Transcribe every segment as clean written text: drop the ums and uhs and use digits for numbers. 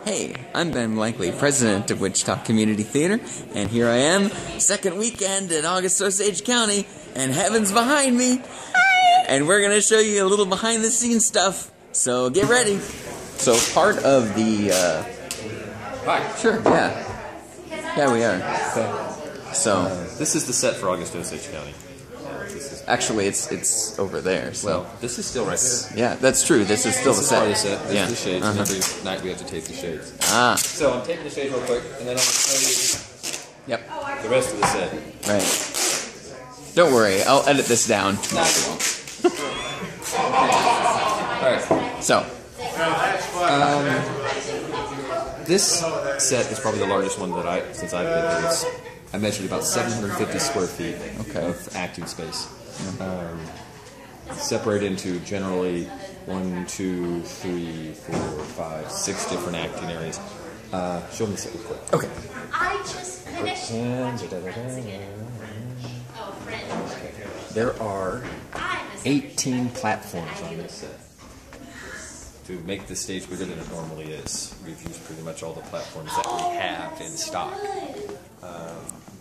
Hey, I'm Ben Blankley, President of Wichita Community Theater, and here I am, second weekend in August, Osage County, and heaven's behind me. Hi! And we're going to show you a little behind-the-scenes stuff, so get ready. So part of the, Hi. Sure, yeah. Yeah, we are. Okay. So, this is the set for August, Osage County. actually, it's over there. So. Well, this is still right there. Yeah, that's true. This is still This the is set. part of the set. This Yeah. is the shades. And every night we have to tape the shades. Ah. So I'm taping the shades real quick, and then I'm going to show Yep. you the rest of the set. Right. Don't worry, I'll edit this down. Alright. So, This set is probably the largest one that since I've been here. I measured about 750 square feet of acting space. Separated into generally 1, 2, 3, 4, 5, 6 different acting areas. Show me the set real quick. okay. I just finished. There are 18 platforms on this set. To make the stage bigger than it normally is, we've used pretty much all the platforms that we have in stock.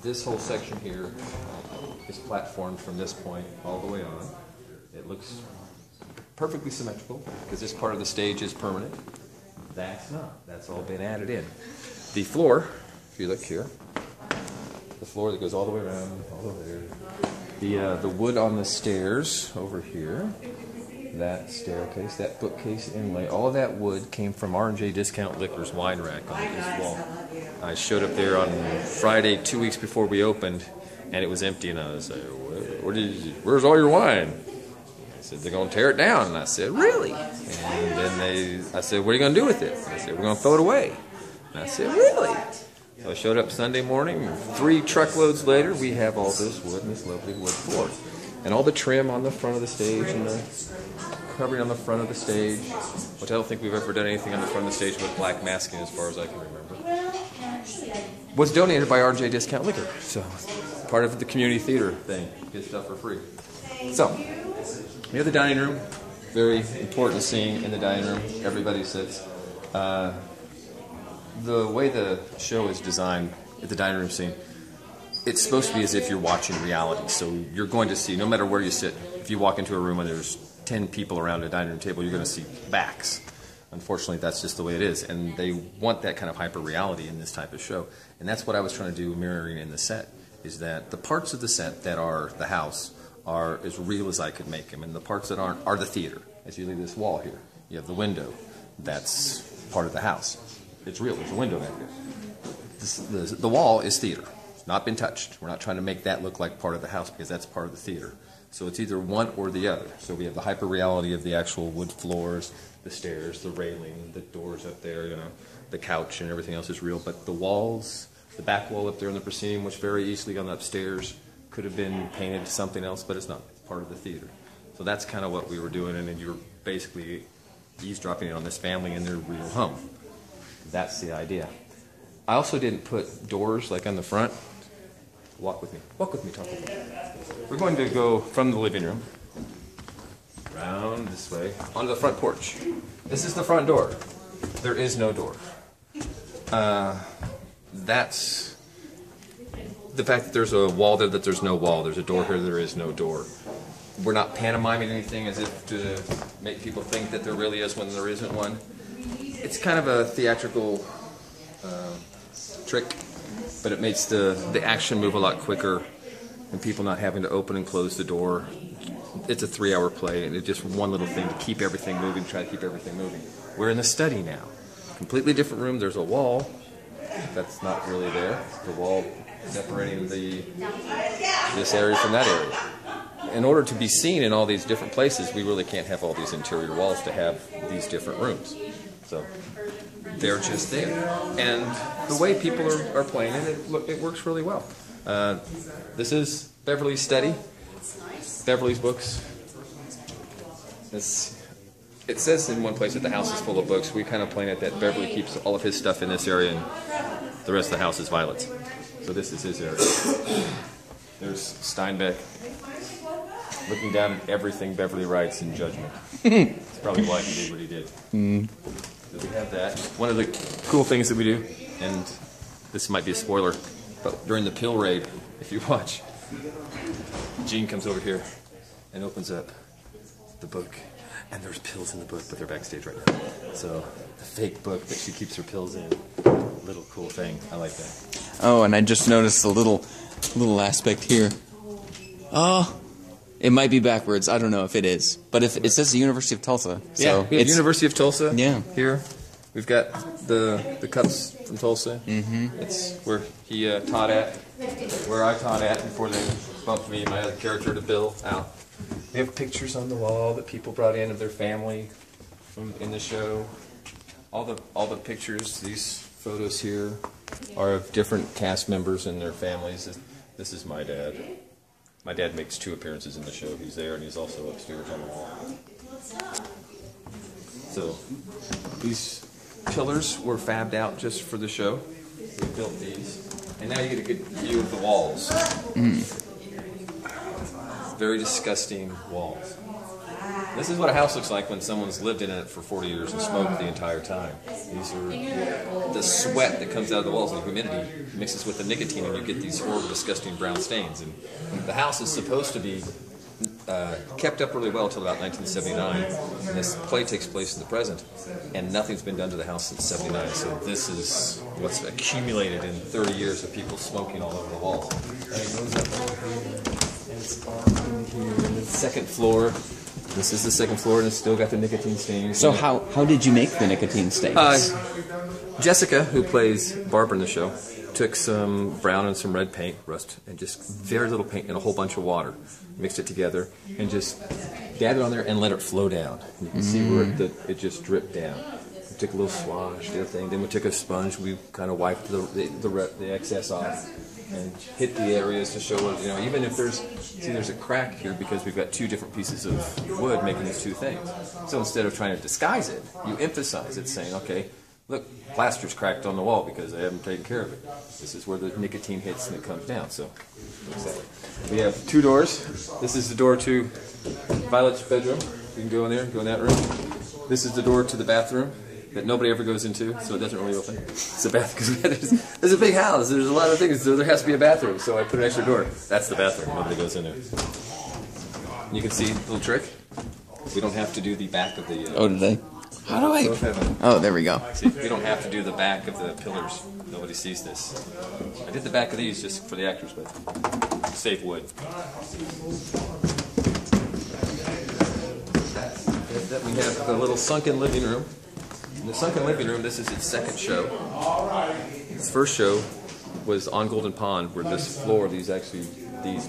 This whole section here is platformed from this point all the way on. It looks perfectly symmetrical because this part of the stage is permanent. That's not. That's all been added in. The floor, if you look here, the floor that goes all the way around, all over there. The wood on the stairs over here. That staircase, that bookcase inlay, all of that wood came from R&J Discount Liquor's wine rack on this wall. I showed up there on Friday, 2 weeks before we opened, and it was empty, and I was like, where's all your wine? I said, they're going to tear it down. And I said, really? And then I said, what are you going to do with it? I said, we're going to throw it away. And I said, really? So I showed up Sunday morning, and 3 truckloads later, we have all this wood and this lovely wood floor. And all the trim on the front of the stage and the covering on the front of the stage, which I don't think we've ever done anything on the front of the stage with black masking as far as I can remember, was donated by R&J Discount Liquor. So, part of the community theater thing. Get stuff for free. So, we have the dining room. Very important scene in the dining room. Everybody sits. The way the show is designed at the dining room scene, it's supposed to be as if you're watching reality. So you're going to see, no matter where you sit, if you walk into a room and there's 10 people around a dining room table, you're going to see backs. Unfortunately, that's just the way it is. And they want that kind of hyper reality in this type of show. And that's what I was trying to do mirroring in the set, is that the parts of the set that are the house are as real as I could make them. And the parts that aren't are the theater. As you leave this wall here, you have the window. That's part of the house. It's real. There's a window back there. The wall is theater. Not been touched. We're not trying to make that look like part of the house because that's part of the theater. So it's either one or the other. So we have the hyper reality of the actual wood floors, the stairs, the railing, the doors up there, the couch and everything else is real. But the walls, the back wall up there in the proscenium, which very easily on the upstairs could have been painted to something else, but it's not. It's part of the theater. So that's kind of what we were doing, and then you're basically eavesdropping in on this family in their real home. That's the idea. I also didn't put doors like on the front. Walk with me, talk with me. We're going to go from the living room, around this way, onto the front porch. This is the front door. There is no door. That's the fact that there's a wall there, that there's no wall. There's a door here, there is no door. We're not pantomiming anything as if to make people think that there really is when there isn't one. It's kind of a theatrical trick. But it makes the action move a lot quicker and people not having to open and close the door. It's a 3-hour play, and it's just one little thing to keep everything moving, try to keep everything moving. We're in the study now. Completely different room. There's a wall. That's not really there. The wall separating this area from that area. In order to be seen in all these different places, we really can't have all these interior walls to have these different rooms. So they're just there. And the way people are playing it, it works really well. This is Beverly's study, Beverly's books. It says in one place that the house is full of books. We kind of plan it that Beverly keeps all of his stuff in this area and the rest of the house is Violet's. So this is his area. There's Steinbeck looking down at everything Beverly writes in judgment. That's probably why he did what he did. This we have that. One of the cool things that we do, and this might be a spoiler, but during the pill raid, if you watch, Jean comes over here and opens up the book, and there's pills in the book, but they're backstage right now. So the fake book that she keeps her pills in, little cool thing. I like that. Oh, and I just noticed a little aspect here. Oh, it might be backwards. I don't know if it is, but if it says the University of Tulsa, so Yeah, we have University of Tulsa. Yeah. Here, we've got the cups from Tulsa. Mm-hmm. It's where he taught at, where I taught at before they bumped me, my other character, to Bill, out. We have pictures on the wall that people brought in of their family from in the show. All the pictures, these photos here, are of different cast members and their families. This is my dad. My dad makes 2 appearances in the show. He's there, and he's also upstairs on the wall. So these pillars were fabbed out just for the show. We built these, and now you get a good view of the walls. Very disgusting walls. This is what a house looks like when someone's lived in it for 40 years and smoked the entire time. These are the sweat that comes out of the walls and the humidity mixes with the nicotine, and you get these horrible, disgusting brown stains. And the house is supposed to be kept up really well until about 1979. And this play takes place in the present, and nothing's been done to the house since '79. So this is what's accumulated in 30 years of people smoking all over the walls. And it goes up over here, and it's on in here, and the second floor. This is the second floor, and it's still got the nicotine stains. So how did you make the nicotine stains? Jessica, who plays Barbara in the show, took some brown and some red paint, rust, and just very little paint and a whole bunch of water. Mixed it together and just dabbed it on there and let it flow down. You can see where it just dripped down. We took a little swash, did a thing. Then we took a sponge. We kind of wiped the excess off and hit the areas to show, even if there's a crack here because we've got 2 different pieces of wood making these 2 things. So instead of trying to disguise it, you emphasize it, saying, okay, look, plaster's cracked on the wall because I haven't taken care of it. This is where the nicotine hits and it comes down. So we have 2 doors. This is the door to Violet's bedroom. You can go in there, go in that room. This is the door to the bathroom that nobody ever goes into, so it doesn't really open. It's a bath because there's a big house. There's a lot of things, so there has to be a bathroom. So I put an extra door. That's the bathroom. Nobody goes in there. And you can see the little trick. We don't have to do the back of the. Oh, did they? How do I? Oh, there we go. See, we don't have to do the back of the pillars. Nobody sees this. I did the back of these just for the actors, but save wood. We have the little sunken living room. In the sunken living room, this is its second show. Its first show was on Golden Pond, where this floor, these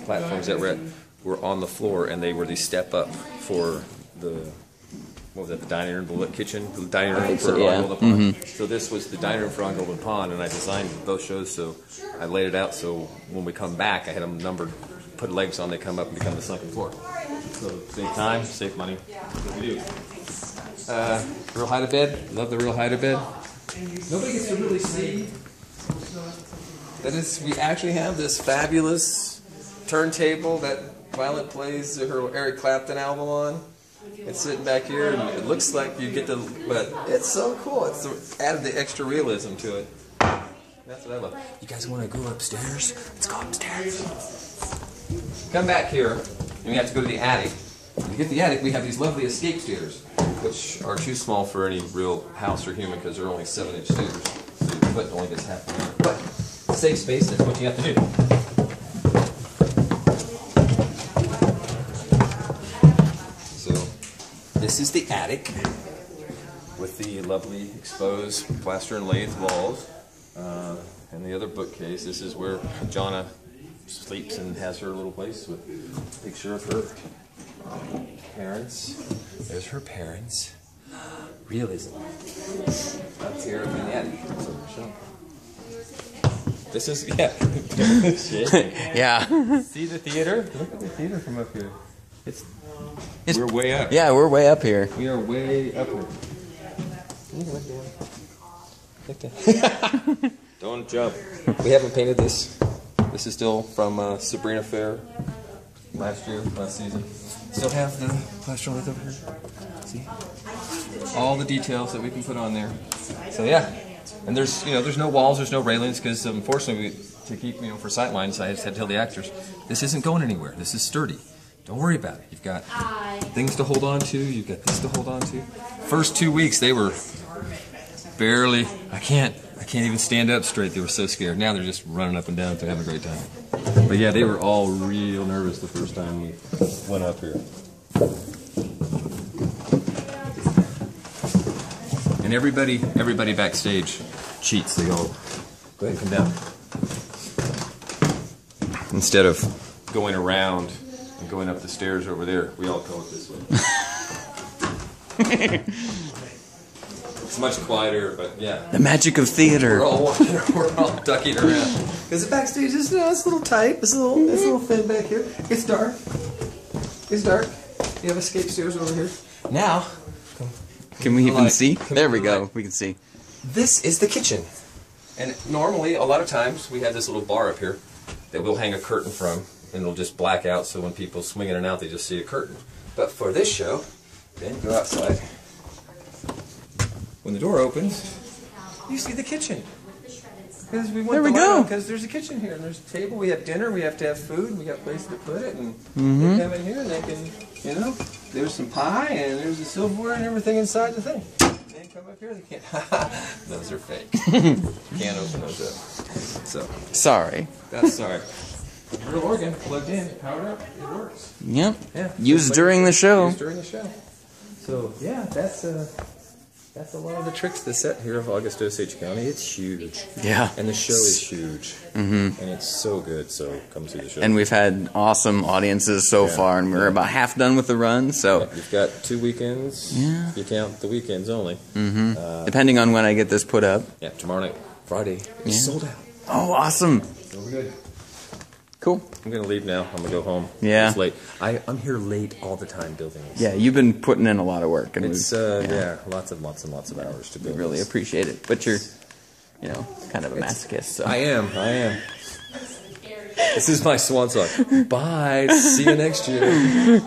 platforms that we're at, were on the floor, and they were the step up for the. What was that, the dining room, the kitchen, the dining room for On Golden Pond. So this was the dining room for On Golden Pond, and I designed both shows, so I laid it out so when we come back, I had them numbered, put legs on, they come up and become the sunken floor. So save time, save money. What we do. Real hide a bed, love the real hide a bed. Nobody gets to really see that we actually have this fabulous turntable that Violet plays her Eric Clapton album on. It's sitting back here, and it looks like you get but it's so cool. It's added the extra realism to it. That's what I love. You guys want to go upstairs? Let's go upstairs. Come back here, and we have to go to the attic. When you get to the attic, we have these lovely escape stairs, which are too small for any real house or human because they're only 7-inch stairs. So your foot only gets half the meter. But safe space, that's what you have to do. This is the attic with the lovely exposed plaster and lathe walls. And the other bookcase, this is where Jonna sleeps and has her little place with a picture of her parents. There's her parents. Realism. Up here in the attic. This is, yeah. Yeah. See the theater? Look at the theater from up here. We're way up. Yeah, we're way up here. We are way up here. Don't jump. We haven't painted this. This is still from Sabrina Fair last season. Still have the plaster left over here. See? all the details that we can put on there. So yeah, and there's there's no walls, there's no railings because unfortunately to keep for sight lines, I just had to tell the actors this isn't going anywhere. This is sturdy. Don't worry about it. You've got things to hold on to. You've got this to hold on to. First 2 weeks they were barely. I can't even stand up straight. They were so scared. Now they're just running up and down. They're having a great time. But yeah, they were all real nervous the first time we went up here. And everybody backstage cheats. They go ahead and come down. Instead of going around and going up the stairs over there, we all go this way. It's much quieter, but yeah. The magic of theater. We're all ducking around. Because the backstage is it's a little tight. It's a little thin back here. It's dark. It's dark. You have escape stairs over here. Now, can we even see? There we go. We can see. This is the kitchen. And normally, a lot of times, we have this little bar up here that we'll hang a curtain from, and it'll just black out, so when people swing in and out, they just see a curtain. But for this show, then go outside. When the door opens, you see the kitchen. Because we there we go. Because there's a kitchen here, and there's a table. We have dinner. We have to have food. We got places to put it, and they come in here and they can, there's some pie and there's the silverware and everything inside the thing. They come up here. They can't. Those are fake. Can't open those up. So sorry. That's sorry. Real organ plugged in, powered up. It works. Yep. Yeah. Used during the show. Used during the show. So yeah, that's a lot of the tricks to the set here of August Osage County. It's huge. Yeah. And the show is huge. And it's so good, so come see the show. And we've had awesome audiences so far, and we're about half done with the run, so... Yeah, you've got 2 weekends. Yeah. If you count the weekends only. Depending on when I get this put up. Yeah, tomorrow night, Friday, it's sold out. Oh, awesome. So we're good. Cool. I'm going to leave now. I'm going to go home. Yeah. It's late. I'm here late all the time building this. Yeah, you've been putting in a lot of work. And it's, lots and lots of hours to build. We really appreciate it. But you're, kind of a masochist, so. I am. This is my swan song. Bye. See you next year.